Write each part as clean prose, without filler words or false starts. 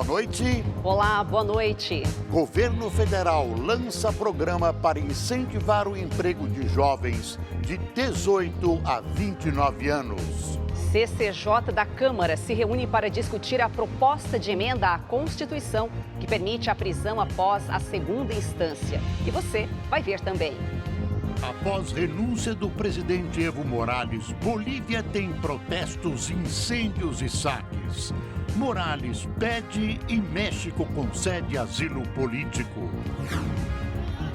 noite. Olá, boa noite. Governo Federal lança programa para incentivar o emprego de jovens de 18 a 29 anos. CCJ da Câmara se reúne para discutir a proposta de emenda à Constituição que permite a prisão após a segunda instância. E você vai ver também. Após renúncia do presidente Evo Morales, Bolívia tem protestos, incêndios e saques. Morales pede e México concede asilo político.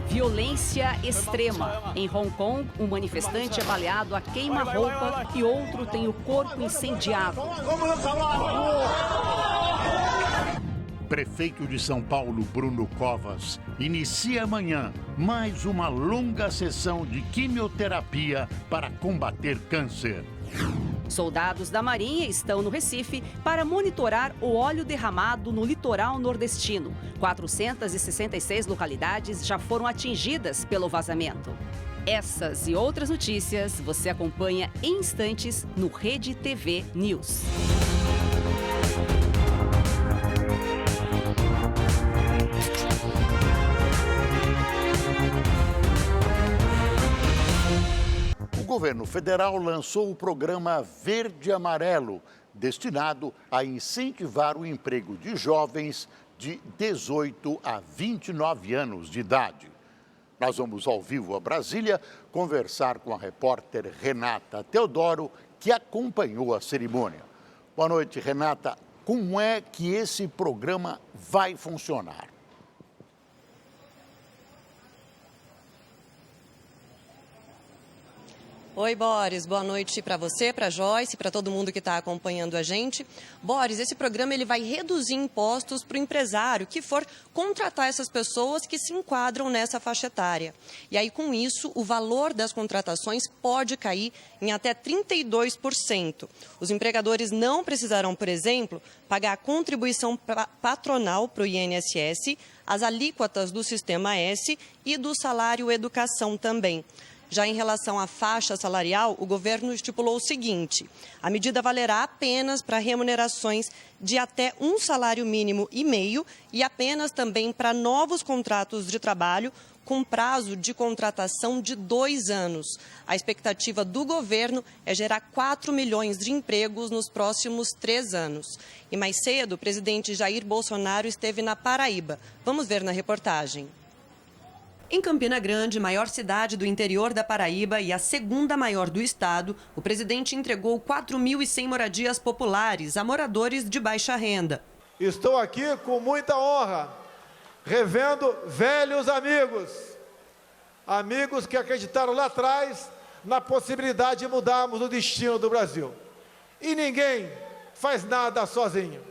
Violência extrema. Em Hong Kong, um manifestante é baleado a queima-roupa e outro tem o corpo incendiado. Prefeito de São Paulo, Bruno Covas, inicia amanhã mais uma longa sessão de quimioterapia para combater câncer. Soldados da Marinha estão no Recife para monitorar o óleo derramado no litoral nordestino. 466 localidades já foram atingidas pelo vazamento. Essas e outras notícias você acompanha em instantes no Rede TV News. O governo federal lançou o programa Verde Amarelo, destinado a incentivar o emprego de jovens de 18 a 29 anos de idade. Nós vamos ao vivo a Brasília conversar com a repórter Renata Teodoro, que acompanhou a cerimônia. Boa noite, Renata. Como é que esse programa vai funcionar? Oi, Boris. Boa noite para você, para a Joyce, para todo mundo que está acompanhando a gente. Boris, esse programa ele vai reduzir impostos para o empresário que for contratar essas pessoas que se enquadram nessa faixa etária. E aí, com isso, o valor das contratações pode cair em até 32%. Os empregadores não precisarão, por exemplo, pagar a contribuição patronal para o INSS, as alíquotas do Sistema S e do salário educação também. Já em relação à faixa salarial, o governo estipulou o seguinte: a medida valerá apenas para remunerações de até um salário mínimo e meio e apenas também para novos contratos de trabalho com prazo de contratação de 2 anos. A expectativa do governo é gerar 4 milhões de empregos nos próximos 3 anos. E mais cedo, o presidente Jair Bolsonaro esteve na Paraíba. Vamos ver na reportagem. Em Campina Grande, maior cidade do interior da Paraíba e a segunda maior do estado, o presidente entregou 4.100 moradias populares a moradores de baixa renda. Estou aqui com muita honra, revendo velhos amigos, amigos que acreditaram lá atrás na possibilidade de mudarmos o destino do Brasil. E ninguém faz nada sozinho.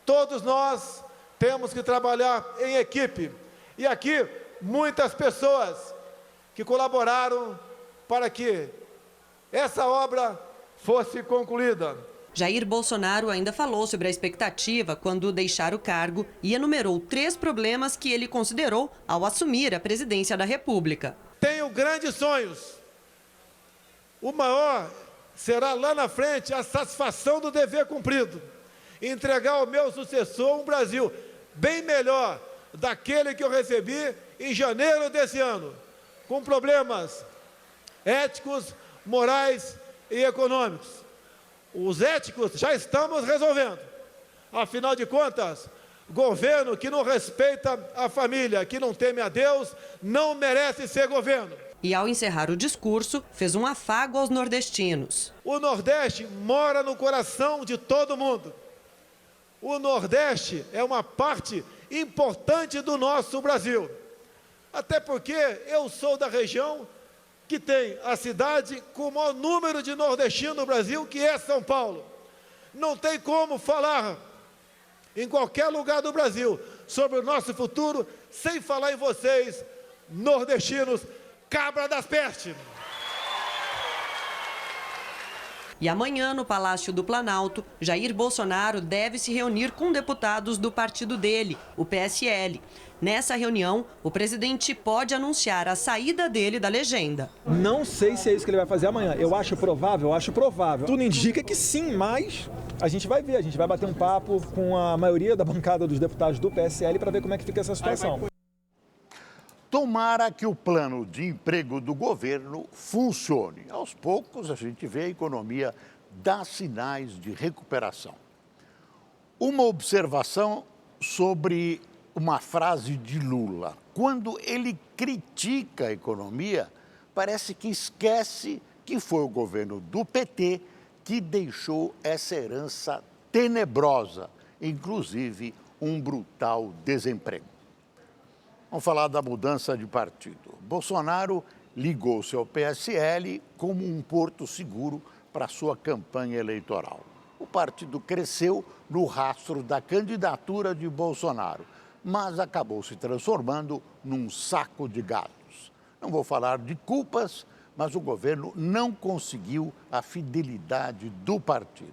Todos nós temos que trabalhar em equipe. E aqui, muitas pessoas que colaboraram para que essa obra fosse concluída. Jair Bolsonaro ainda falou sobre a expectativa quando deixar o cargo e enumerou 3 problemas que ele considerou ao assumir a presidência da República. Tenho grandes sonhos. O maior será lá na frente a satisfação do dever cumprido. Entregar ao meu sucessor um Brasil bem melhor daquele que eu recebi em janeiro desse ano, com problemas éticos, morais e econômicos. Os éticos já estamos resolvendo. Afinal de contas, governo que não respeita a família, que não teme a Deus, não merece ser governo. E ao encerrar o discurso, fez um afago aos nordestinos. O Nordeste mora no coração de todo mundo. O Nordeste é uma parte importante do nosso Brasil. Até porque eu sou da região que tem a cidade com o maior número de nordestinos no Brasil, que é São Paulo. Não tem como falar em qualquer lugar do Brasil sobre o nosso futuro sem falar em vocês, nordestinos, cabra das pestes. E amanhã, no Palácio do Planalto, Jair Bolsonaro deve se reunir com deputados do partido dele, o PSL. Nessa reunião, o presidente pode anunciar a saída dele da legenda. Não sei se é isso que ele vai fazer amanhã. Eu acho provável. Tudo indica que sim, mas a gente vai ver. A gente vai bater um papo com a maioria da bancada dos deputados do PSL para ver como é que fica essa situação. Tomara que o plano de emprego do governo funcione. Aos poucos, a gente vê a economia dar sinais de recuperação. Uma observação sobre uma frase de Lula. Quando ele critica a economia, parece que esquece que foi o governo do PT que deixou essa herança tenebrosa, inclusive um brutal desemprego. Vamos falar da mudança de partido. Bolsonaro ligou-se ao PSL como um porto seguro para sua campanha eleitoral. O partido cresceu no rastro da candidatura de Bolsonaro, mas acabou se transformando num saco de gatos. Não vou falar de culpas, mas o governo não conseguiu a fidelidade do partido.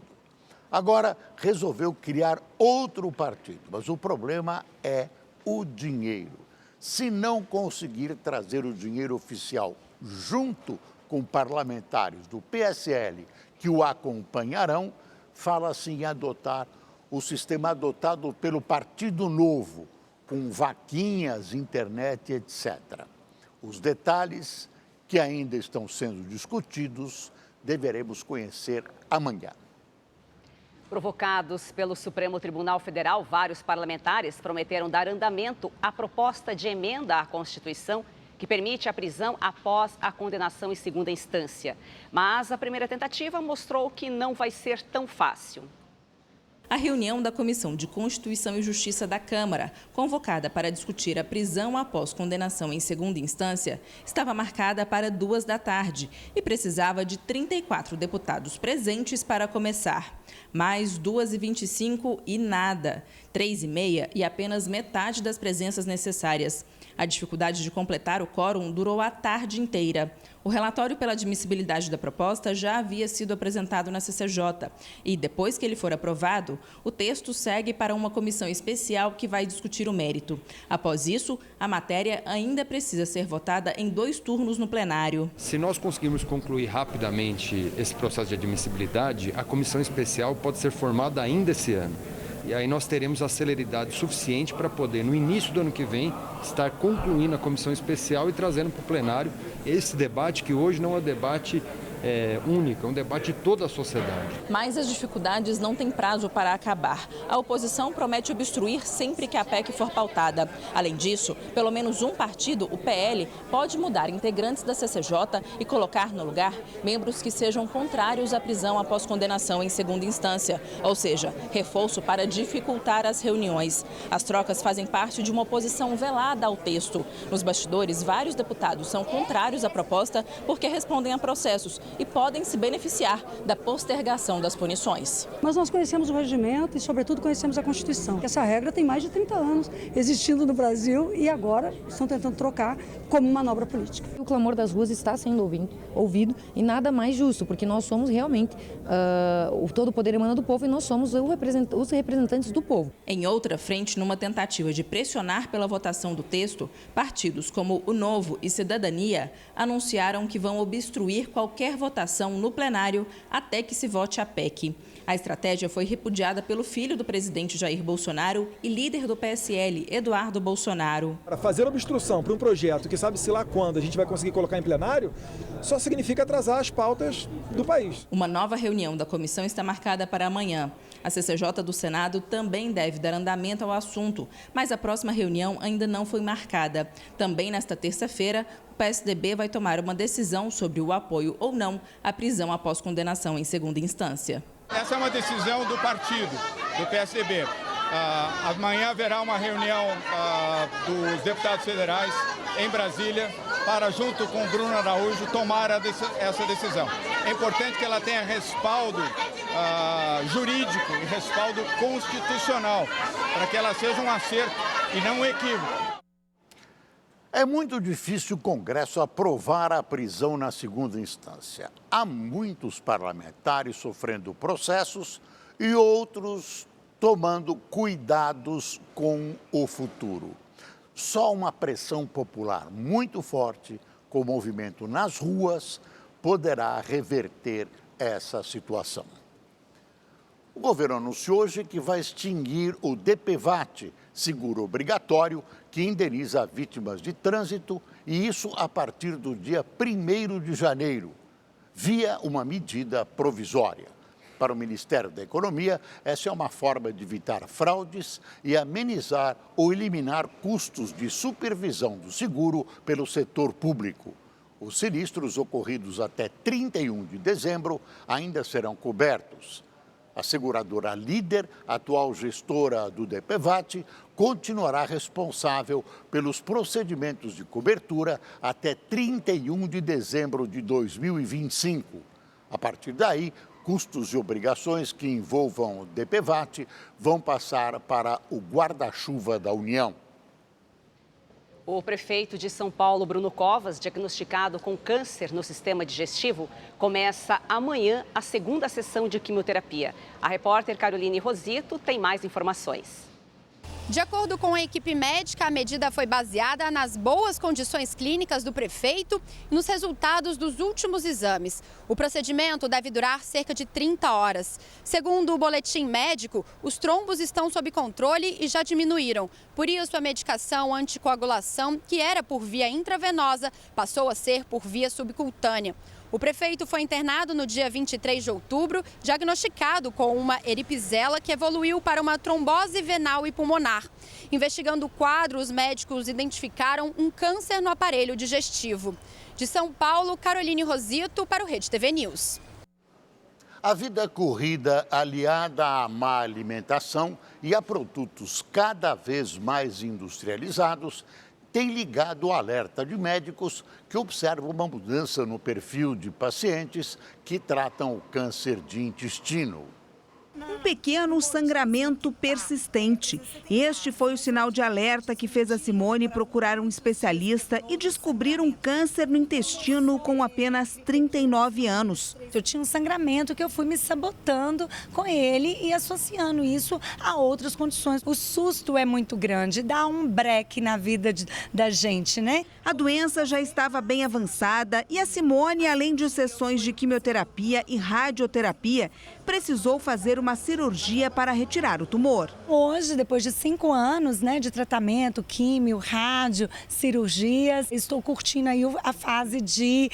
Agora resolveu criar outro partido, mas o problema é o dinheiro. Se não conseguir trazer o dinheiro oficial junto com parlamentares do PSL que o acompanharão, fala-se em adotar o sistema adotado pelo Partido Novo, com vaquinhas, internet, etc. Os detalhes, que ainda estão sendo discutidos, deveremos conhecer amanhã. Provocados pelo Supremo Tribunal Federal, vários parlamentares prometeram dar andamento à proposta de emenda à Constituição que permite a prisão após a condenação em segunda instância. Mas a primeira tentativa mostrou que não vai ser tão fácil. A reunião da Comissão de Constituição e Justiça da Câmara, convocada para discutir a prisão após condenação em segunda instância, estava marcada para 14h e precisava de 34 deputados presentes para começar. Mais 2h25 e nada, 3h30 e apenas metade das presenças necessárias. A dificuldade de completar o quórum durou a tarde inteira. O relatório pela admissibilidade da proposta já havia sido apresentado na CCJ e, depois que ele for aprovado, o texto segue para uma comissão especial que vai discutir o mérito. Após isso, a matéria ainda precisa ser votada em 2 turnos no plenário. Se nós conseguirmos concluir rapidamente esse processo de admissibilidade, a comissão especial pode ser formada ainda esse ano. E aí nós teremos a celeridade suficiente para poder, no início do ano que vem, estar concluindo a comissão especial e trazendo para o plenário esse debate, que hoje não é um debate único, é um debate de toda a sociedade. Mas as dificuldades não têm prazo para acabar. A oposição promete obstruir sempre que a PEC for pautada. Além disso, pelo menos um partido, o PL, pode mudar integrantes da CCJ e colocar no lugar membros que sejam contrários à prisão após condenação em segunda instância, ou seja, reforço para dificultar as reuniões. As trocas fazem parte de uma oposição velada ao texto. Nos bastidores, vários deputados são contrários à proposta porque respondem a processos e podem se beneficiar da postergação das punições. Mas nós conhecemos o regimento e, sobretudo, conhecemos a Constituição. Essa regra tem mais de 30 anos existindo no Brasil e agora estão tentando trocar como manobra política. O clamor das ruas está sendo ouvido e nada mais justo, porque nós somos realmente todo o poder emana do povo e nós somos os representantes do povo. Em outra frente, numa tentativa de pressionar pela votação do texto, partidos como o Novo e Cidadania anunciaram que vão obstruir qualquer votação no plenário até que se vote a PEC. A estratégia foi repudiada pelo filho do presidente Jair Bolsonaro e líder do PSL, Eduardo Bolsonaro. Para fazer obstrução para um projeto que sabe-se lá quando a gente vai conseguir colocar em plenário, só significa atrasar as pautas do país. Uma nova reunião da comissão está marcada para amanhã. A CCJ do Senado também deve dar andamento ao assunto, mas a próxima reunião ainda não foi marcada. Também nesta terça-feira, o PSDB vai tomar uma decisão sobre o apoio ou não à prisão após condenação em segunda instância. Essa é uma decisão do partido, do PSDB. Amanhã haverá uma reunião dos deputados federais em Brasília para, junto com Bruno Araújo, tomar essa decisão. É importante que ela tenha respaldo jurídico e respaldo constitucional, para que ela seja um acerto e não um equívoco. É muito difícil o Congresso aprovar a prisão na segunda instância. Há muitos parlamentares sofrendo processos e outros tomando cuidados com o futuro. Só uma pressão popular muito forte, com movimento nas ruas, poderá reverter essa situação. O governo anunciou hoje que vai extinguir o DPVAT, seguro obrigatório, que indeniza vítimas de trânsito, e isso a partir do dia 1º de janeiro, via uma medida provisória. Para o Ministério da Economia, essa é uma forma de evitar fraudes e amenizar ou eliminar custos de supervisão do seguro pelo setor público. Os sinistros ocorridos até 31 de dezembro ainda serão cobertos. A seguradora Líder, atual gestora do DPVAT, continuará responsável pelos procedimentos de cobertura até 31 de dezembro de 2025. A partir daí, custos e obrigações que envolvam o DPVAT vão passar para o guarda-chuva da União. O prefeito de São Paulo, Bruno Covas, diagnosticado com câncer no sistema digestivo, começa amanhã a segunda sessão de quimioterapia. A repórter Caroline Rosito tem mais informações. De acordo com a equipe médica, a medida foi baseada nas boas condições clínicas do prefeito e nos resultados dos últimos exames. O procedimento deve durar cerca de 30 horas. Segundo o boletim médico, os trombos estão sob controle e já diminuíram. Por isso, a medicação anticoagulação, que era por via intravenosa, passou a ser por via subcutânea. O prefeito foi internado no dia 23 de outubro, diagnosticado com uma eripizela que evoluiu para uma trombose venal e pulmonar. Investigando o quadro, os médicos identificaram um câncer no aparelho digestivo. De São Paulo, Caroline Rosito para o Rede TV News. A vida corrida, aliada à má alimentação e a produtos cada vez mais industrializados, tem ligado o alerta de médicos que observam uma mudança no perfil de pacientes que tratam o câncer de intestino. Um pequeno sangramento persistente. Este foi o sinal de alerta que fez a Simone procurar um especialista e descobrir um câncer no intestino com apenas 39 anos. Eu tinha um sangramento que eu fui me sabotando com ele e associando isso a outras condições. O susto é muito grande, dá um breque na vida da gente, né? A doença já estava bem avançada e a Simone, além de sessões de quimioterapia e radioterapia, precisou fazer uma cirurgia para retirar o tumor. Hoje, depois de 5 anos, de tratamento, químio, rádio, cirurgias, estou curtindo aí a fase de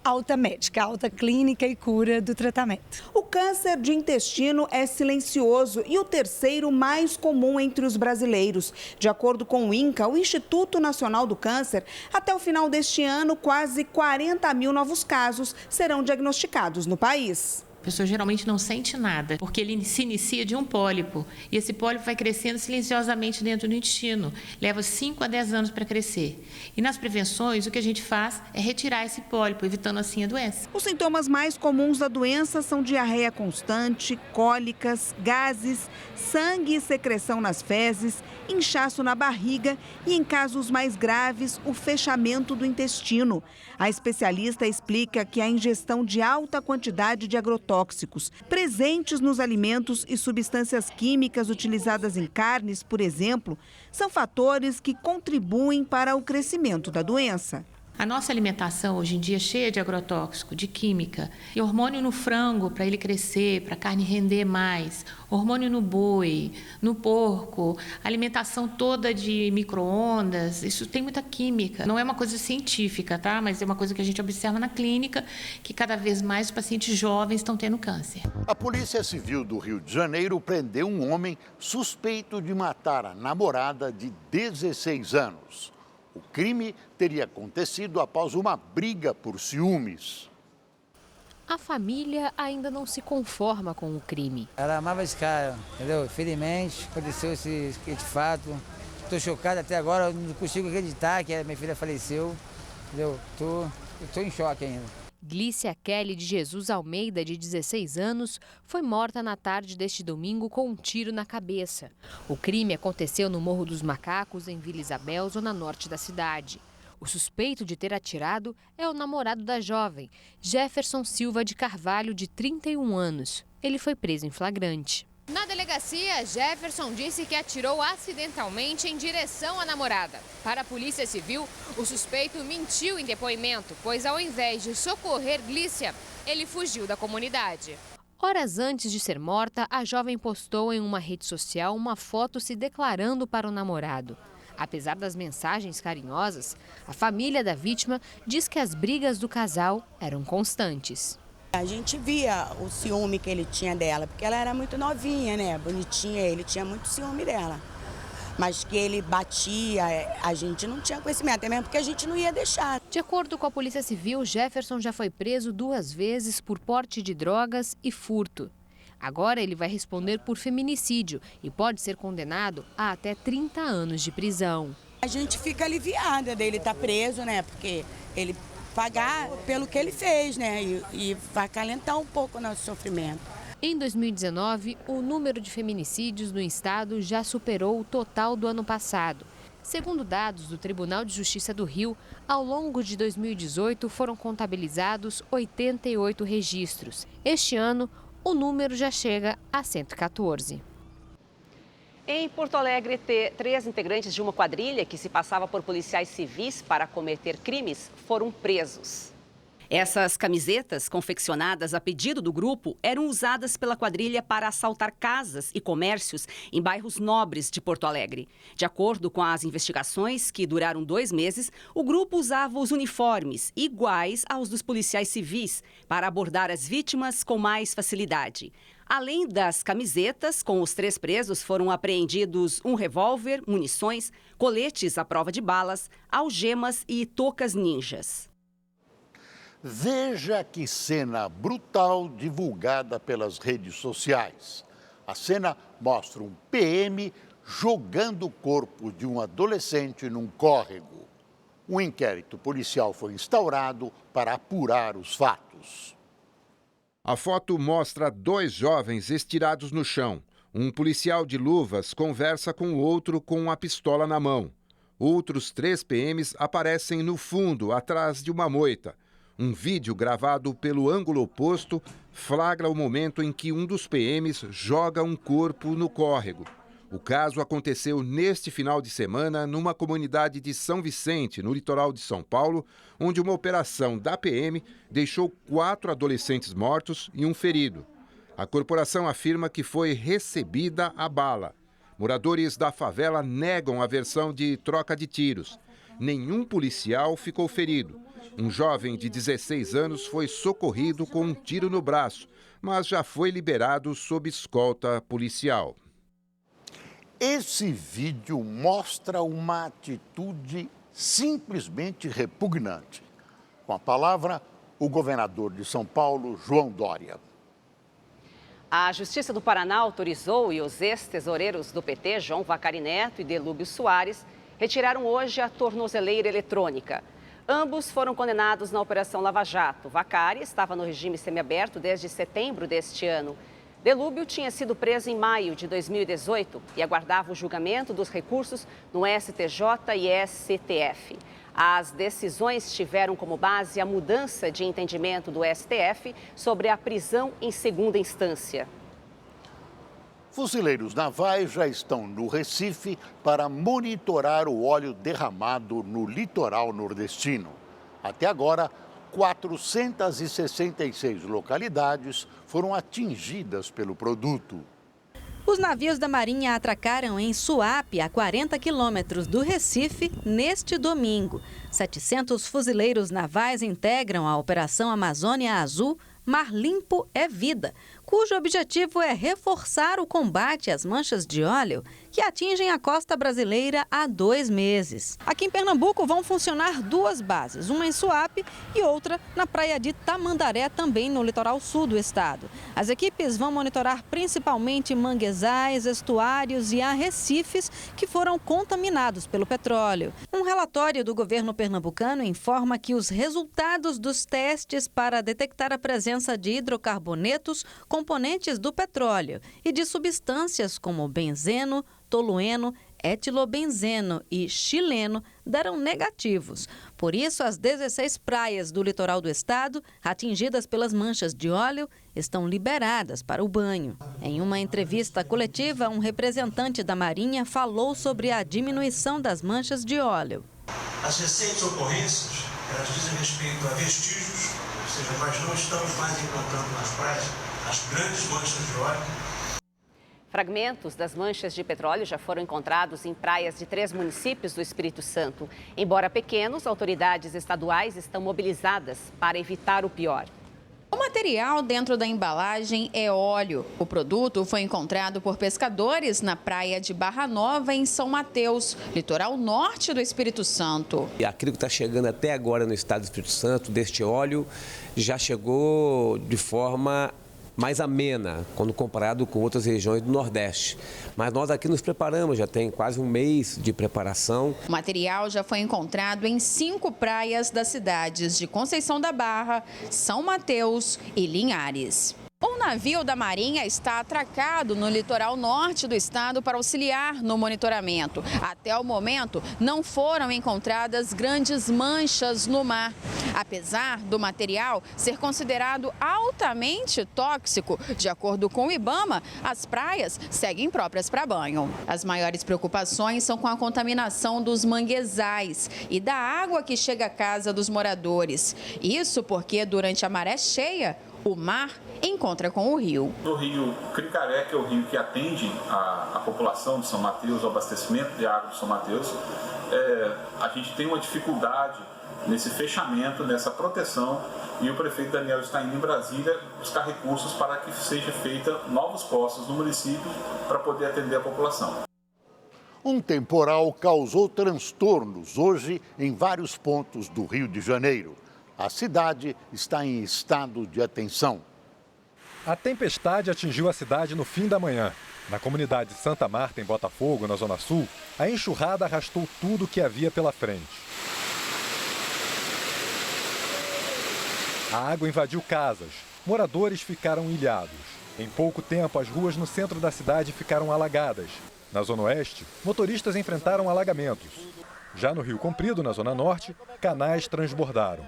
alta médica, alta clínica e cura do tratamento. O câncer de intestino é silencioso e o terceiro mais comum entre os brasileiros. De acordo com o INCA, o Instituto Nacional do Câncer, até o final deste ano, quase 40 mil novos casos serão diagnosticados no país. A pessoa geralmente não sente nada, porque ele se inicia de um pólipo. E esse pólipo vai crescendo silenciosamente dentro do intestino. Leva 5 a 10 anos para crescer. E nas prevenções, o que a gente faz é retirar esse pólipo, evitando assim a doença. Os sintomas mais comuns da doença são diarreia constante, cólicas, gases, sangue e secreção nas fezes, inchaço na barriga e, em casos mais graves, o fechamento do intestino. A especialista explica que a ingestão de alta quantidade de agrotóxicos presentes nos alimentos e substâncias químicas utilizadas em carnes, por exemplo, são fatores que contribuem para o crescimento da doença. A nossa alimentação hoje em dia é cheia de agrotóxico, de química. E hormônio no frango para ele crescer, para a carne render mais. Hormônio no boi, no porco. Alimentação toda de micro-ondas. Isso tem muita química. Não é uma coisa científica, tá? Mas é uma coisa que a gente observa na clínica, que cada vez mais os pacientes jovens estão tendo câncer. A Polícia Civil do Rio de Janeiro prendeu um homem suspeito de matar a namorada de 16 anos. O crime teria acontecido após uma briga por ciúmes. A família ainda não se conforma com o crime. Ela amava esse cara, entendeu? Infelizmente, aconteceu esse fato. Estou chocado até agora, não consigo acreditar que a minha filha faleceu, entendeu? Estou em choque ainda. Glícia Kelly de Jesus Almeida, de 16 anos, foi morta na tarde deste domingo com um tiro na cabeça. O crime aconteceu no Morro dos Macacos, em Vila Isabel, zona norte da cidade. O suspeito de ter atirado é o namorado da jovem, Jefferson Silva de Carvalho, de 31 anos. Ele foi preso em flagrante. Na delegacia, Jefferson disse que atirou acidentalmente em direção à namorada. Para a Polícia Civil, o suspeito mentiu em depoimento, pois ao invés de socorrer Glícia, ele fugiu da comunidade. Horas antes de ser morta, a jovem postou em uma rede social uma foto se declarando para o namorado. Apesar das mensagens carinhosas, a família da vítima diz que as brigas do casal eram constantes. A gente via o ciúme que ele tinha dela, porque ela era muito novinha, né? Bonitinha, ele tinha muito ciúme dela. Mas que ele batia, a gente não tinha conhecimento, até mesmo porque a gente não ia deixar. De acordo com a Polícia Civil, Jefferson já foi preso 2 vezes por porte de drogas e furto. Agora ele vai responder por feminicídio e pode ser condenado a até 30 anos de prisão. A gente fica aliviada dele estar preso, né? Porque ele pagar pelo que ele fez, né? E vai acalentar um pouco o nosso sofrimento. Em 2019, o número de feminicídios no estado já superou o total do ano passado. Segundo dados do Tribunal de Justiça do Rio, ao longo de 2018 foram contabilizados 88 registros. Este ano, o número já chega a 114. Em Porto Alegre, 3 integrantes de uma quadrilha que se passava por policiais civis para cometer crimes foram presos. Essas camisetas, confeccionadas a pedido do grupo, eram usadas pela quadrilha para assaltar casas e comércios em bairros nobres de Porto Alegre. De acordo com as investigações, que duraram 2 meses, o grupo usava os uniformes iguais aos dos policiais civis para abordar as vítimas com mais facilidade. Além das camisetas, com os 3 presos foram apreendidos um revólver, munições, coletes à prova de balas, algemas e toucas ninjas. Veja que cena brutal divulgada pelas redes sociais. A cena mostra um PM jogando o corpo de um adolescente num córrego. Um inquérito policial foi instaurado para apurar os fatos. A foto mostra 2 jovens estirados no chão. Um policial de luvas conversa com o outro com uma pistola na mão. Outros 3 PMs aparecem no fundo, atrás de uma moita. Um vídeo gravado pelo ângulo oposto flagra o momento em que um dos PMs joga um corpo no córrego. O caso aconteceu neste final de semana numa comunidade de São Vicente, no litoral de São Paulo, onde uma operação da PM deixou 4 adolescentes mortos e um ferido. A corporação afirma que foi recebida a bala. Moradores da favela negam a versão de troca de tiros. Nenhum policial ficou ferido. Um jovem de 16 anos foi socorrido com um tiro no braço, mas já foi liberado sob escolta policial. Esse vídeo mostra uma atitude simplesmente repugnante. Com a palavra, o governador de São Paulo, João Dória. A Justiça do Paraná autorizou e os ex-tesoureiros do PT, João Vacari Neto e Delúbio Soares, retiraram hoje a tornozeleira eletrônica. Ambos foram condenados na Operação Lava Jato. Vacari estava no regime semiaberto desde setembro deste ano. Delúbio tinha sido preso em maio de 2018 e aguardava o julgamento dos recursos no STJ e STF. As decisões tiveram como base a mudança de entendimento do STF sobre a prisão em segunda instância. Fuzileiros navais já estão no Recife para monitorar o óleo derramado no litoral nordestino. Até agora, 466 localidades foram atingidas pelo produto. Os navios da Marinha atracaram em Suape, a 40 quilômetros do Recife, neste domingo. 700 fuzileiros navais integram a Operação Amazônia Azul Mar Limpo é Vida, cujo objetivo é reforçar o combate às manchas de óleo que atingem a costa brasileira há 2 meses. Aqui em Pernambuco vão funcionar 2 bases, uma em Suape e outra na praia de Tamandaré, também no litoral sul do estado. As equipes vão monitorar principalmente manguezais, estuários e arrecifes que foram contaminados pelo petróleo. Um relatório do governo pernambucano informa que os resultados dos testes para detectar a presença de hidrocarbonetos, componentes do petróleo, e de substâncias como benzeno, tolueno, etilobenzeno e xileno deram negativos. Por isso, as 16 praias do litoral do estado, atingidas pelas manchas de óleo, estão liberadas para o banho. Em uma entrevista coletiva, um representante da Marinha falou sobre a diminuição das manchas de óleo. As recentes ocorrências, elas dizem respeito a vestígios, ou seja, nós não estamos mais encontrando nas praias as grandes manchas de óleo. Fragmentos das manchas de petróleo já foram encontrados em praias de 3 municípios do Espírito Santo. Embora pequenos, autoridades estaduais estão mobilizadas para evitar o pior. O material dentro da embalagem é óleo. O produto foi encontrado por pescadores na praia de Barra Nova, em São Mateus, litoral norte do Espírito Santo. E aquilo que está chegando até agora no estado do Espírito Santo, deste óleo, já chegou de forma mais amena, quando comparado com outras regiões do Nordeste. Mas nós aqui nos preparamos, já tem quase um mês de preparação. O material já foi encontrado em 5 praias das cidades de Conceição da Barra, São Mateus e Linhares. Um navio da Marinha está atracado no litoral norte do estado para auxiliar no monitoramento. Até o momento, não foram encontradas grandes manchas no mar. Apesar do material ser considerado altamente tóxico, de acordo com o IBAMA, as praias seguem próprias para banho. As maiores preocupações são com a contaminação dos manguezais e da água que chega à casa dos moradores. Isso porque, durante a maré cheia, o mar encontra com o rio. O rio Cricaré, que é o rio que atende a população de São Mateus, o abastecimento de água de São Mateus, a gente tem uma dificuldade nesse fechamento, nessa proteção, e o prefeito Daniel está indo em Brasília buscar recursos para que seja feita novos poços no município para poder atender a população. Um temporal causou transtornos hoje em vários pontos do Rio de Janeiro. A cidade está em estado de atenção. A tempestade atingiu a cidade no fim da manhã. Na comunidade Santa Marta, em Botafogo, na Zona Sul, a enxurrada arrastou tudo que havia pela frente. A água invadiu casas. Moradores ficaram ilhados. Em pouco tempo, as ruas no centro da cidade ficaram alagadas. Na Zona Oeste, motoristas enfrentaram alagamentos. Já no Rio Comprido, na Zona Norte, canais transbordaram.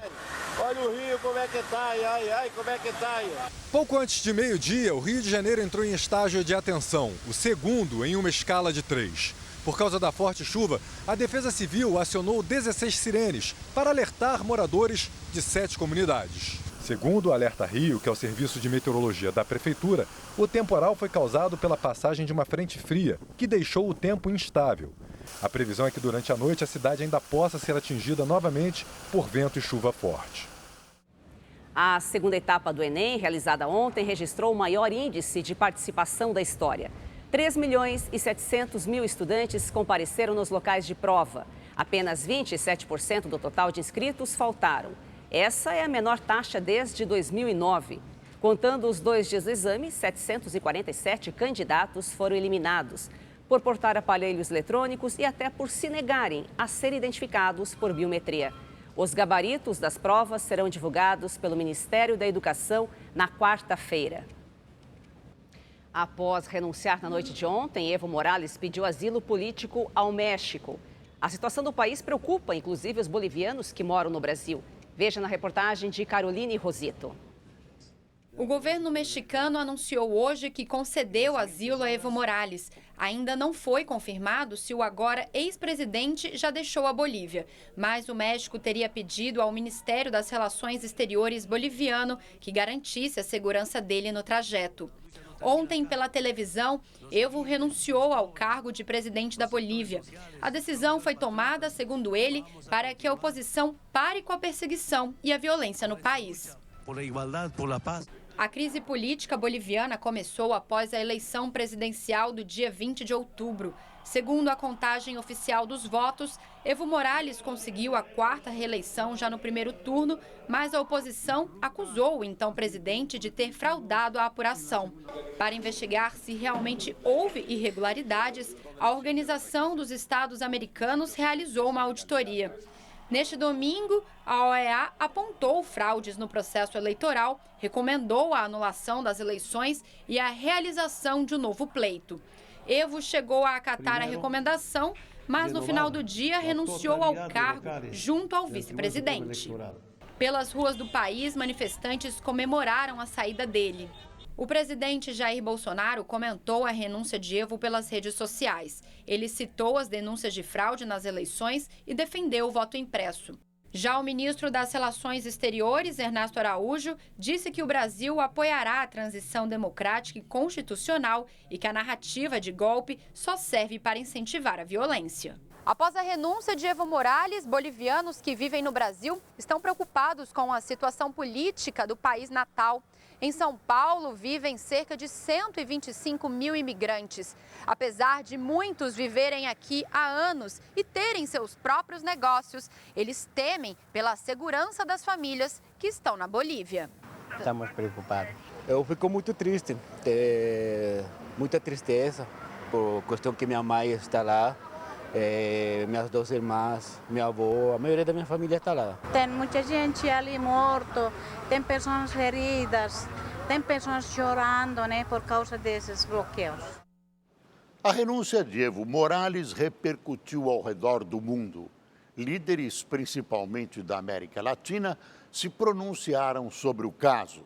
Olha o rio, como é que tá, ai, como é que tá. Pouco antes de meio-dia, o Rio de Janeiro entrou em estágio de atenção, o segundo em uma escala de 3. Por causa da forte chuva, a Defesa Civil acionou 16 sirenes para alertar moradores de 7 comunidades. Segundo o Alerta Rio, que é o serviço de meteorologia da Prefeitura, o temporal foi causado pela passagem de uma frente fria, que deixou o tempo instável. A previsão é que durante a noite a cidade ainda possa ser atingida novamente por vento e chuva forte. A segunda etapa do Enem, realizada ontem, registrou o maior índice de participação da história. 3.700.000 estudantes compareceram nos locais de prova. Apenas 27% do total de inscritos faltaram. Essa é a menor taxa desde 2009. Contando os 2 dias do exame, 747 candidatos foram eliminados por portar aparelhos eletrônicos e até por se negarem a ser identificados por biometria. Os gabaritos das provas serão divulgados pelo Ministério da Educação na quarta-feira. Após renunciar na noite de ontem, Evo Morales pediu asilo político ao México. A situação do país preocupa, inclusive, os bolivianos que moram no Brasil. Veja na reportagem de Caroline Rosito. O governo mexicano anunciou hoje que concedeu asilo a Evo Morales. Ainda não foi confirmado se o agora ex-presidente já deixou a Bolívia, mas o México teria pedido ao Ministério das Relações Exteriores boliviano que garantisse a segurança dele no trajeto. Ontem, pela televisão, Evo renunciou ao cargo de presidente da Bolívia. A decisão foi tomada, segundo ele, para que a oposição pare com a perseguição e a violência no país. A crise política boliviana começou após a eleição presidencial do dia 20 de outubro. Segundo a contagem oficial dos votos, Evo Morales conseguiu a 4ª reeleição já no primeiro turno, mas a oposição acusou o então presidente de ter fraudado a apuração. Para investigar se realmente houve irregularidades, a Organização dos Estados Americanos realizou uma auditoria. Neste domingo, a OEA apontou fraudes no processo eleitoral, recomendou a anulação das eleições e a realização de um novo pleito. Evo chegou a acatar a recomendação, mas no final do dia renunciou ao cargo junto ao vice-presidente. Pelas ruas do país, manifestantes comemoraram a saída dele. O presidente Jair Bolsonaro comentou a renúncia de Evo pelas redes sociais. Ele citou as denúncias de fraude nas eleições e defendeu o voto impresso. Já o ministro das Relações Exteriores, Ernesto Araújo, disse que o Brasil apoiará a transição democrática e constitucional e que a narrativa de golpe só serve para incentivar a violência. Após a renúncia de Evo Morales, bolivianos que vivem no Brasil estão preocupados com a situação política do país natal. Em São Paulo, vivem cerca de 125 mil imigrantes. Apesar de muitos viverem aqui há anos e terem seus próprios negócios, eles temem pela segurança das famílias que estão na Bolívia. Estamos preocupados. Eu fico muito triste, muita tristeza, por questão que minha mãe está lá. Minhas duas irmãs, minha avó, a maioria da minha família está lá. Tem muita gente ali morto, tem pessoas feridas, tem pessoas chorando, né, por causa desses bloqueios. A renúncia de Evo Morales repercutiu ao redor do mundo. Líderes, principalmente da América Latina, se pronunciaram sobre o caso.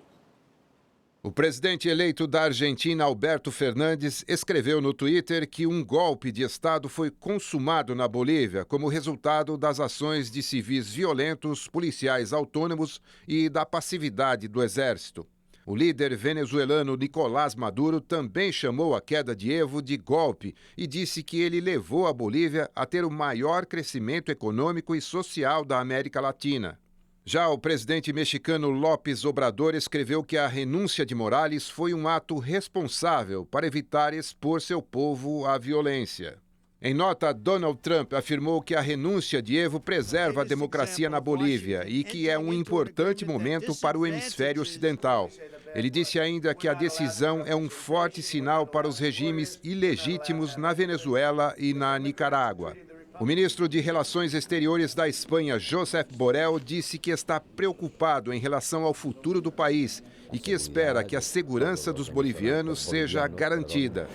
O presidente eleito da Argentina, Alberto Fernandes, escreveu no Twitter que um golpe de Estado foi consumado na Bolívia como resultado das ações de civis violentos, policiais autônomos e da passividade do exército. O líder venezuelano Nicolás Maduro também chamou a queda de Evo de golpe e disse que ele levou a Bolívia a ter o maior crescimento econômico e social da América Latina. Já o presidente mexicano López Obrador escreveu que a renúncia de Morales foi um ato responsável para evitar expor seu povo à violência. Em nota, Donald Trump afirmou que a renúncia de Evo preserva a democracia na Bolívia e que é um importante momento para o hemisfério ocidental. Ele disse ainda que a decisão é um forte sinal para os regimes ilegítimos na Venezuela e na Nicarágua. O ministro de Relações Exteriores da Espanha, Josep Borrell, disse que está preocupado em relação ao futuro do país e que espera que a segurança dos bolivianos seja garantida.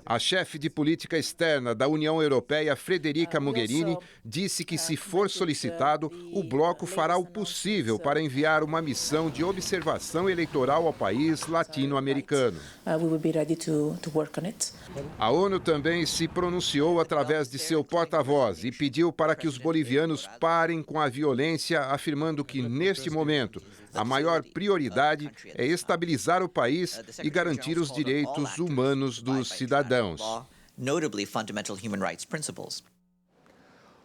A chefe de política externa da União Europeia, Federica Mogherini, disse que, se for solicitado, o bloco fará o possível para enviar uma missão de observação eleitoral ao país latino-americano. A ONU também se pronunciou através de seu porta-voz e pediu para que os bolivianos parem com a violência, afirmando que, neste momento, a maior prioridade é estabilizar o país e garantir os direitos humanos dos cidadãos.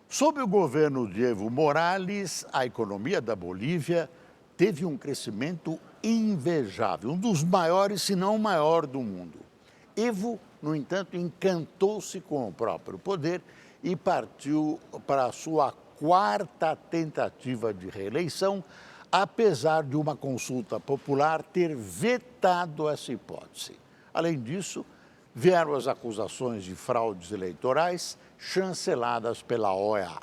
Sob o governo de Evo Morales, a economia da Bolívia teve um crescimento invejável, um dos maiores, se não o maior do mundo. Evo, no entanto, encantou-se com o próprio poder e partiu para a sua quarta tentativa de reeleição, apesar de uma consulta popular ter vetado essa hipótese. Além disso, vieram as acusações de fraudes eleitorais chanceladas pela OEA.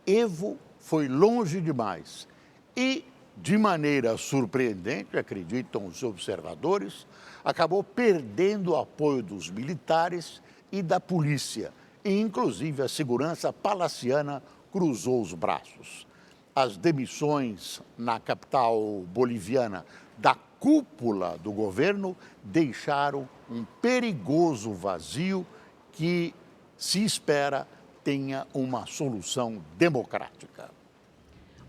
Evo foi longe demais e, de maneira surpreendente, acreditam os observadores, acabou perdendo o apoio dos militares e da polícia, e inclusive a segurança palaciana cruzou os braços. As demissões na capital boliviana da cúpula do governo deixaram um perigoso vazio que se espera tenha uma solução democrática.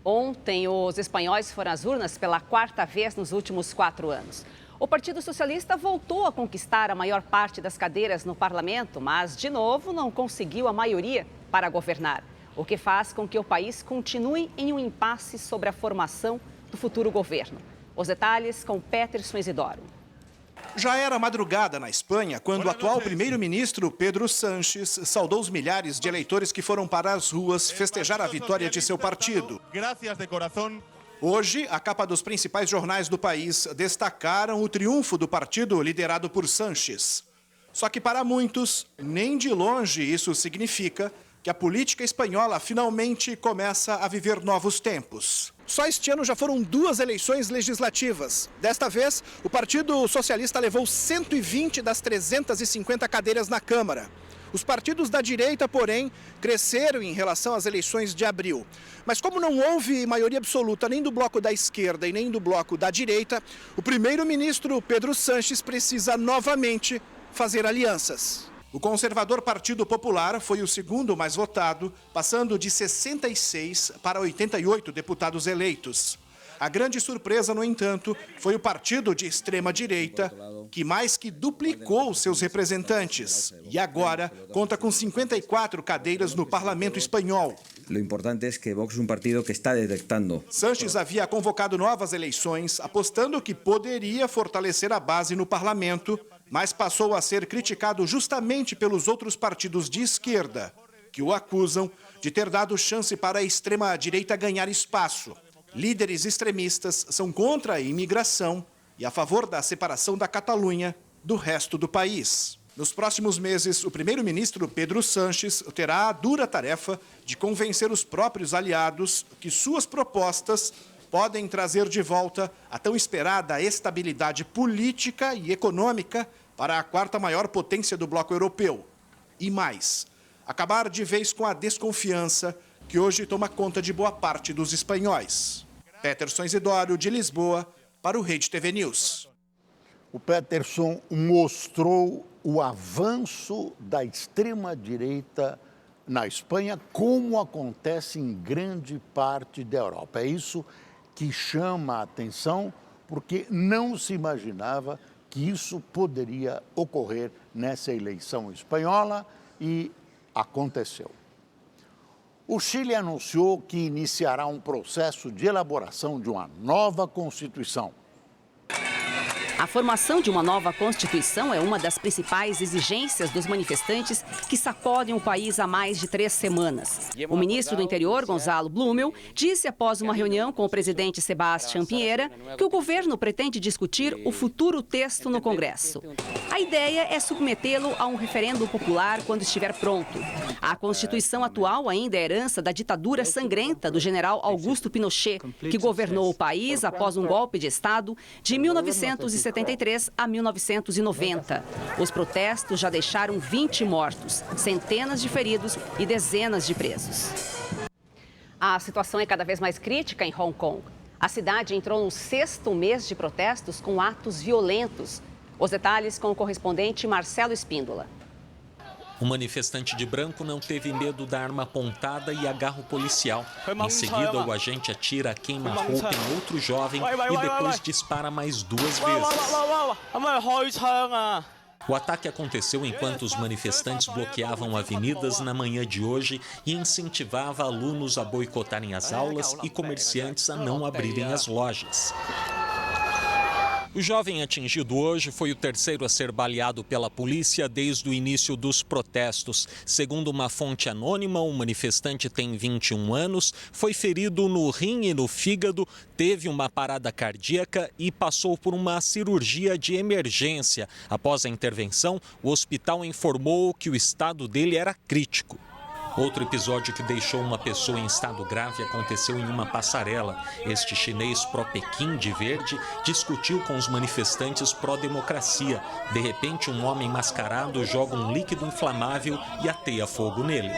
Ontem, os espanhóis foram às urnas pela quarta vez nos últimos 4 anos. O Partido Socialista voltou a conquistar a maior parte das cadeiras no parlamento, mas, de novo, não conseguiu a maioria para governar, o que faz com que o país continue em um impasse sobre a formação do futuro governo. Os detalhes com Peterson Isidoro. Já era madrugada na Espanha quando o atual primeiro-ministro Pedro Sánchez saudou os milhares de eleitores que foram para as ruas festejar a vitória de seu partido. Hoje, a capa dos principais jornais do país destacaram o triunfo do partido liderado por Sánchez. Só que para muitos, nem de longe isso significa que a política espanhola finalmente começa a viver novos tempos. Só este ano já foram 2 eleições legislativas. Desta vez, o Partido Socialista levou 120 das 350 cadeiras na Câmara. Os partidos da direita, porém, cresceram em relação às eleições de abril. Mas como não houve maioria absoluta nem do bloco da esquerda e nem do bloco da direita, o primeiro-ministro Pedro Sánchez precisa novamente fazer alianças. O conservador Partido Popular foi o segundo mais votado, passando de 66 para 88 deputados eleitos. A grande surpresa, no entanto, foi o partido de extrema-direita, que mais que duplicou seus representantes e agora conta com 54 cadeiras no parlamento espanhol. O importante é que Vox é um partido que está detectando. Sánchez havia convocado novas eleições, apostando que poderia fortalecer a base no parlamento, mas passou a ser criticado justamente pelos outros partidos de esquerda, que o acusam de ter dado chance para a extrema-direita ganhar espaço. Líderes extremistas são contra a imigração e a favor da separação da Catalunha do resto do país. Nos próximos meses, o primeiro-ministro Pedro Sánchez terá a dura tarefa de convencer os próprios aliados que suas propostas podem trazer de volta a tão esperada estabilidade política e econômica para a 4ª maior potência do bloco europeu. E mais, acabar de vez com a desconfiança que hoje toma conta de boa parte dos espanhóis. Peterson Isidório, de Lisboa, para o Rede TV News. O Peterson mostrou o avanço da extrema-direita na Espanha, como acontece em grande parte da Europa. É isso que chama a atenção, porque não se imaginava que isso poderia ocorrer nessa eleição espanhola e aconteceu. O Chile anunciou que iniciará um processo de elaboração de uma nova Constituição. A formação de uma nova Constituição é uma das principais exigências dos manifestantes que sacodem o país há mais de 3 semanas. O ministro do Interior, Gonzalo Blumel, disse após uma reunião com o presidente Sebastián Piñera que o governo pretende discutir o futuro texto no Congresso. A ideia é submetê-lo a um referendo popular quando estiver pronto. A Constituição atual ainda é herança da ditadura sangrenta do general Augusto Pinochet, que governou o país após um golpe de Estado de 1973 a 1990. Os protestos já deixaram 20 mortos, centenas de feridos e dezenas de presos. A situação é cada vez mais crítica em Hong Kong. A cidade entrou no 6º mês de protestos com atos violentos. Os detalhes com o correspondente Marcelo Espíndola. O manifestante de branco não teve medo da arma apontada e agarra o policial. Em seguida, o agente atira a queima-roupa em outro jovem e depois dispara mais 2 vezes. O ataque aconteceu enquanto os manifestantes bloqueavam avenidas na manhã de hoje e incentivava alunos a boicotarem as aulas e comerciantes a não abrirem as lojas. O jovem atingido hoje foi o 3º a ser baleado pela polícia desde o início dos protestos. Segundo uma fonte anônima, o manifestante tem 21 anos, foi ferido no rim e no fígado, teve uma parada cardíaca e passou por uma cirurgia de emergência. Após a intervenção, o hospital informou que o estado dele era crítico. Outro episódio que deixou uma pessoa em estado grave aconteceu em uma passarela. Este chinês pró-Pequim de verde discutiu com os manifestantes pró-democracia. De repente, um homem mascarado joga um líquido inflamável e ateia fogo nele.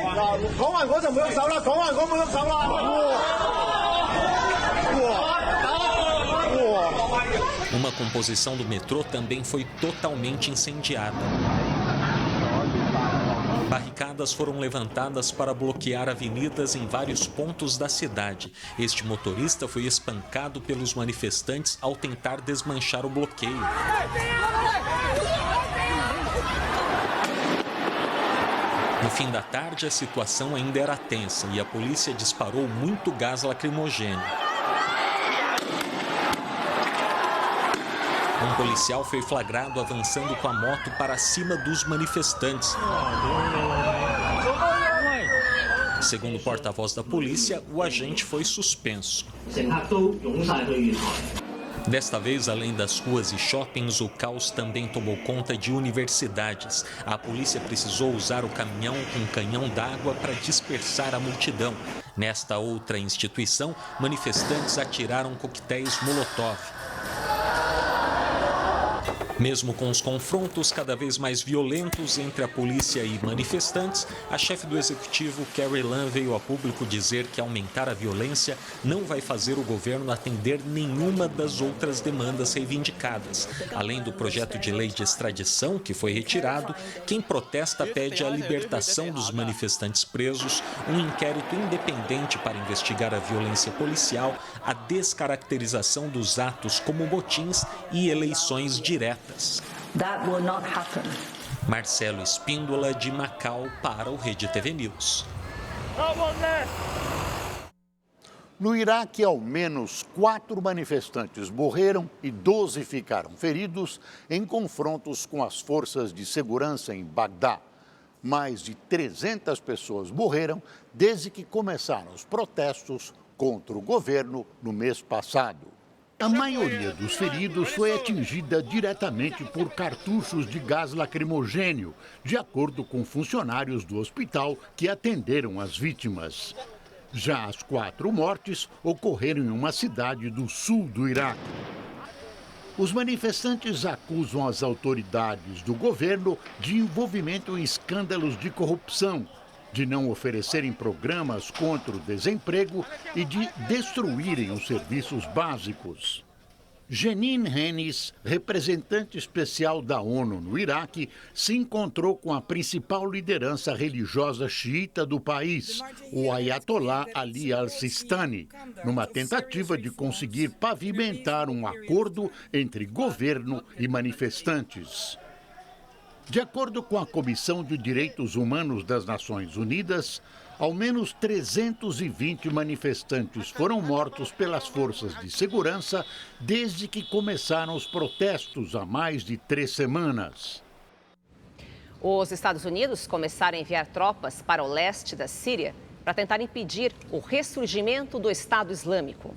Uma composição do metrô também foi totalmente incendiada. Barricadas foram levantadas para bloquear avenidas em vários pontos da cidade. Este motorista foi espancado pelos manifestantes ao tentar desmanchar o bloqueio. No fim da tarde, a situação ainda era tensa e a polícia disparou muito gás lacrimogêneo. Um policial foi flagrado avançando com a moto para cima dos manifestantes. Segundo o porta-voz da polícia, o agente foi suspenso. Desta vez, além das ruas e shoppings, o caos também tomou conta de universidades. A polícia precisou usar o caminhão com canhão d'água para dispersar a multidão. Nesta outra instituição, manifestantes atiraram coquetéis Molotov. Mesmo com os confrontos cada vez mais violentos entre a polícia e manifestantes, a chefe do executivo, Carrie Lam, veio a público dizer que aumentar a violência não vai fazer o governo atender nenhuma das outras demandas reivindicadas. Além do projeto de lei de extradição, que foi retirado, quem protesta pede a libertação dos manifestantes presos, um inquérito independente para investigar a violência policial, a descaracterização dos atos como motins e eleições diretas. That will not happen. Marcelo Espíndola, de Macau, para o Rede TV News. No Iraque, ao menos 4 manifestantes morreram e 12 ficaram feridos em confrontos com as forças de segurança em Bagdá. Mais de 300 pessoas morreram desde que começaram os protestos contra o governo no mês passado. A maioria dos feridos foi atingida diretamente por cartuchos de gás lacrimogêneo, de acordo com funcionários do hospital que atenderam as vítimas. Já as 4 mortes ocorreram em uma cidade do sul do Iraque. Os manifestantes acusam as autoridades do governo de envolvimento em escândalos de corrupção, de não oferecerem programas contra o desemprego e de destruírem os serviços básicos. Jeanine Hennis, representante especial da ONU no Iraque, se encontrou com a principal liderança religiosa xiita do país, o Ayatollah Ali al-Sistani, numa tentativa de conseguir pavimentar um acordo entre governo e manifestantes. De acordo com a Comissão de Direitos Humanos das Nações Unidas, ao menos 320 manifestantes foram mortos pelas forças de segurança desde que começaram os protestos há mais de 3 semanas. Os Estados Unidos começaram a enviar tropas para o leste da Síria para tentar impedir o ressurgimento do Estado Islâmico.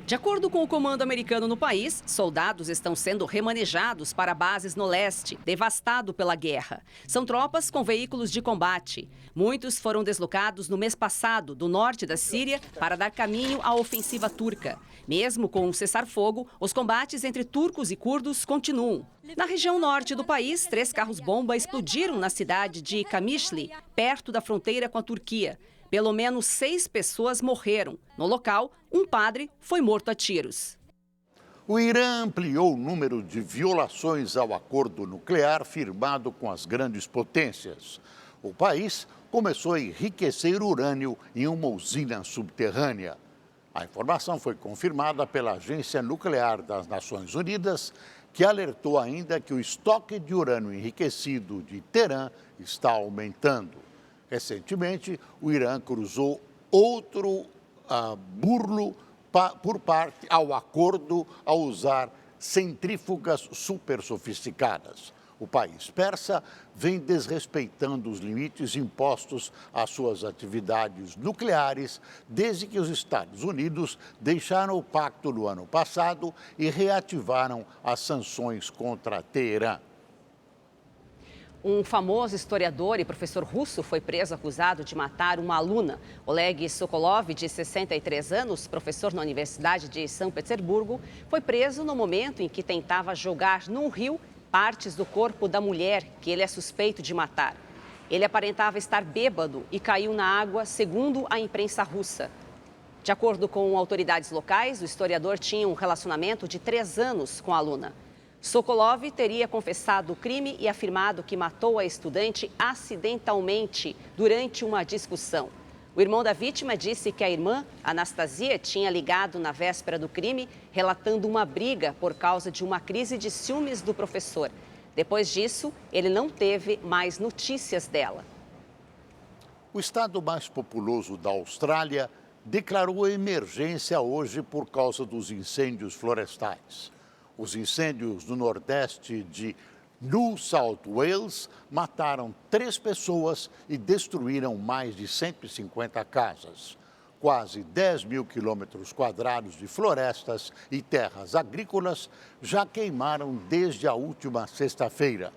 De acordo com o comando americano no país, soldados estão sendo remanejados para bases no leste, devastado pela guerra. São tropas com veículos de combate. Muitos foram deslocados no mês passado do norte da Síria para dar caminho à ofensiva turca. Mesmo com um cessar-fogo, os combates entre turcos e curdos continuam. Na região norte do país, 3 carros-bomba explodiram na cidade de Kamishli, perto da fronteira com a Turquia. Pelo menos 6 pessoas morreram. No local, um padre foi morto a tiros. O Irã ampliou o número de violações ao acordo nuclear firmado com as grandes potências. O país começou a enriquecer urânio em uma usina subterrânea. A informação foi confirmada pela Agência Nuclear das Nações Unidas, que alertou ainda que o estoque de urânio enriquecido de Teherã está aumentando. Recentemente, o Irã cruzou outro burlo por parte ao acordo ao usar centrífugas super sofisticadas. O país persa vem desrespeitando os limites impostos às suas atividades nucleares desde que os Estados Unidos deixaram o pacto no ano passado e reativaram as sanções contra Teherã. Um famoso historiador e professor russo foi preso acusado de matar uma aluna. Oleg Sokolov, de 63 anos, professor na Universidade de São Petersburgo, foi preso no momento em que tentava jogar num rio partes do corpo da mulher que ele é suspeito de matar. Ele aparentava estar bêbado e caiu na água, segundo a imprensa russa. De acordo com autoridades locais, o historiador tinha um relacionamento de 3 anos com a aluna. Sokolov teria confessado o crime e afirmado que matou a estudante acidentalmente durante uma discussão. O irmão da vítima disse que a irmã, Anastasia, tinha ligado na véspera do crime, relatando uma briga por causa de uma crise de ciúmes do professor. Depois disso, ele não teve mais notícias dela. O estado mais populoso da Austrália declarou emergência hoje por causa dos incêndios florestais. Os incêndios no nordeste de New South Wales mataram 3 pessoas e destruíram mais de 150 casas. Quase 10 mil quilômetros quadrados de florestas e terras agrícolas já queimaram desde a última sexta-feira.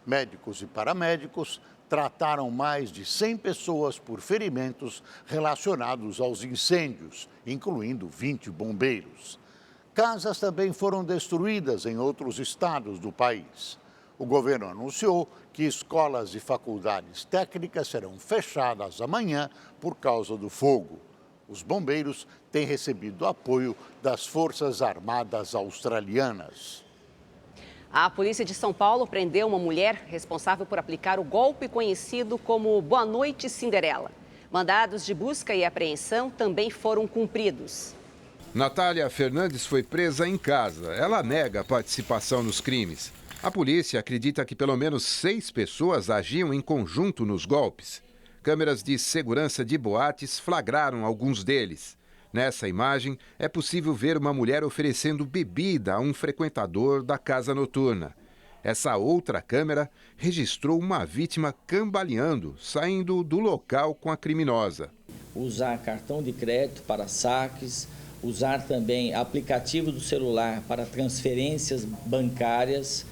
Médicos e paramédicos trataram mais de 100 pessoas por ferimentos relacionados aos incêndios, incluindo 20 bombeiros. Casas também foram destruídas em outros estados do país. O governo anunciou que escolas e faculdades técnicas serão fechadas amanhã por causa do fogo. Os bombeiros têm recebido apoio das Forças Armadas Australianas. A polícia de São Paulo prendeu uma mulher responsável por aplicar o golpe conhecido como Boa Noite Cinderela. Mandados de busca e apreensão também foram cumpridos. Natália Fernandes foi presa em casa. Ela nega a participação nos crimes. A polícia acredita que pelo menos 6 pessoas agiam em conjunto nos golpes. Câmeras de segurança de boates flagraram alguns deles. Nessa imagem, é possível ver uma mulher oferecendo bebida a um frequentador da casa noturna. Essa outra câmera registrou uma vítima cambaleando, saindo do local com a criminosa. Usar cartão de crédito para saques, usar também aplicativo do celular para transferências bancárias,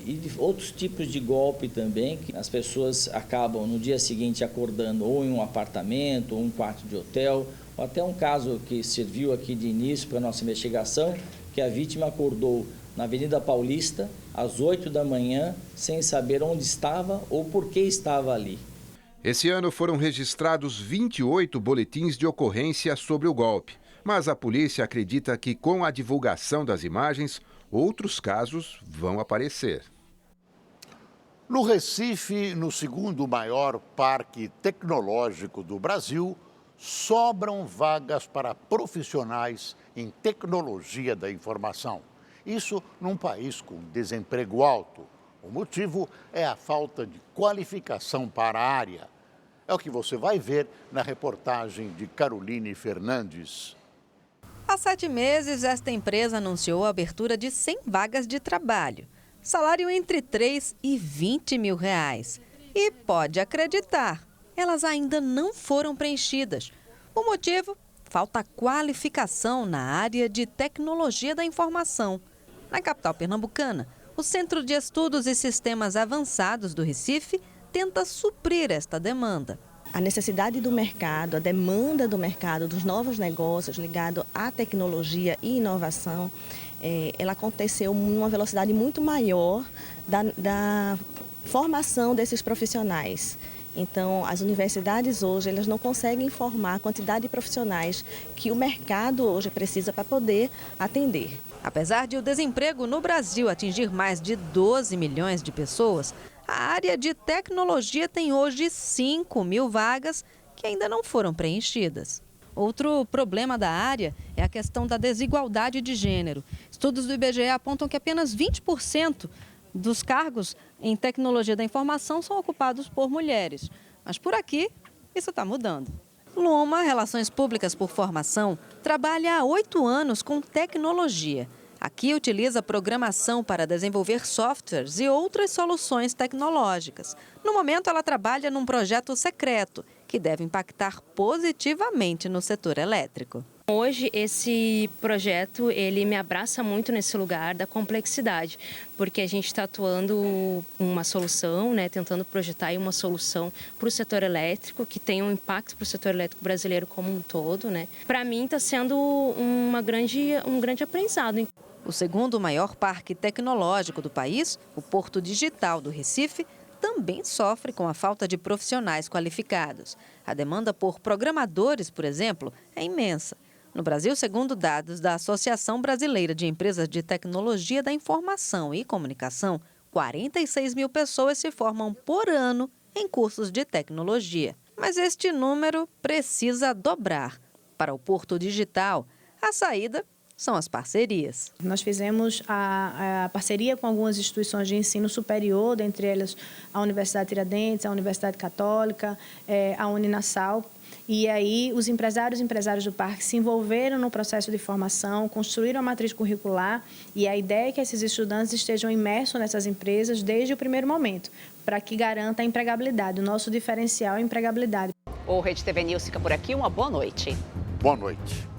e de outros tipos de golpe também, que as pessoas acabam no dia seguinte acordando ou em um apartamento, ou um quarto de hotel, ou até um caso que serviu aqui de início para a nossa investigação, que a vítima acordou na Avenida Paulista às 8 da manhã, sem saber onde estava ou por que estava ali. Esse ano foram registrados 28 boletins de ocorrência sobre o golpe, mas a polícia acredita que com a divulgação das imagens, outros casos vão aparecer. No Recife, no segundo maior parque tecnológico do Brasil, sobram vagas para profissionais em tecnologia da informação. Isso num país com desemprego alto. O motivo é a falta de qualificação para a área. É o que você vai ver na reportagem de Caroline Fernandes. Há 7 meses, esta empresa anunciou a abertura de 100 vagas de trabalho. Salário entre 3 e 20 mil reais. E pode acreditar, elas ainda não foram preenchidas. O motivo? Falta qualificação na área de tecnologia da informação. Na capital pernambucana, o Centro de Estudos e Sistemas Avançados do Recife tenta suprir esta demanda. A necessidade do mercado, a demanda do mercado, dos novos negócios ligados à tecnologia e inovação, ela aconteceu numa velocidade muito maior da formação desses profissionais. Então, as universidades hoje elas não conseguem formar a quantidade de profissionais que o mercado hoje precisa para poder atender. Apesar de o desemprego no Brasil atingir mais de 12 milhões de pessoas, a área de tecnologia tem hoje 5 mil vagas que ainda não foram preenchidas. Outro problema da área é a questão da desigualdade de gênero. Estudos do IBGE apontam que apenas 20% dos cargos em tecnologia da informação são ocupados por mulheres. Mas por aqui, isso está mudando. Luma, Relações Públicas por Formação, trabalha há 8 anos com tecnologia. Aqui utiliza programação para desenvolver softwares e outras soluções tecnológicas. No momento, ela trabalha num projeto secreto que deve impactar positivamente no setor elétrico. Hoje, esse projeto ele me abraça muito nesse lugar da complexidade, porque a gente está atuando uma solução, tentando projetar uma solução para o setor elétrico, que tem um impacto para o setor elétrico brasileiro como um todo. Para mim, está sendo um grande aprendizado. O segundo maior parque tecnológico do país, o Porto Digital do Recife, também sofre com a falta de profissionais qualificados. A demanda por programadores, por exemplo, é imensa. No Brasil, segundo dados da Associação Brasileira de Empresas de Tecnologia da Informação e Comunicação, 46 mil pessoas se formam por ano em cursos de tecnologia. Mas este número precisa dobrar. Para o Porto Digital, a saída são as parcerias. Nós fizemos a parceria com algumas instituições de ensino superior, dentre elas a Universidade Tiradentes, a Universidade Católica, a Uninasal. E aí os empresários do parque se envolveram no processo de formação, construíram a matriz curricular e a ideia é que esses estudantes estejam imersos nessas empresas desde o primeiro momento, para que garanta a empregabilidade. O nosso diferencial é a empregabilidade. O Rede TV News fica por aqui. Uma boa noite. Boa noite.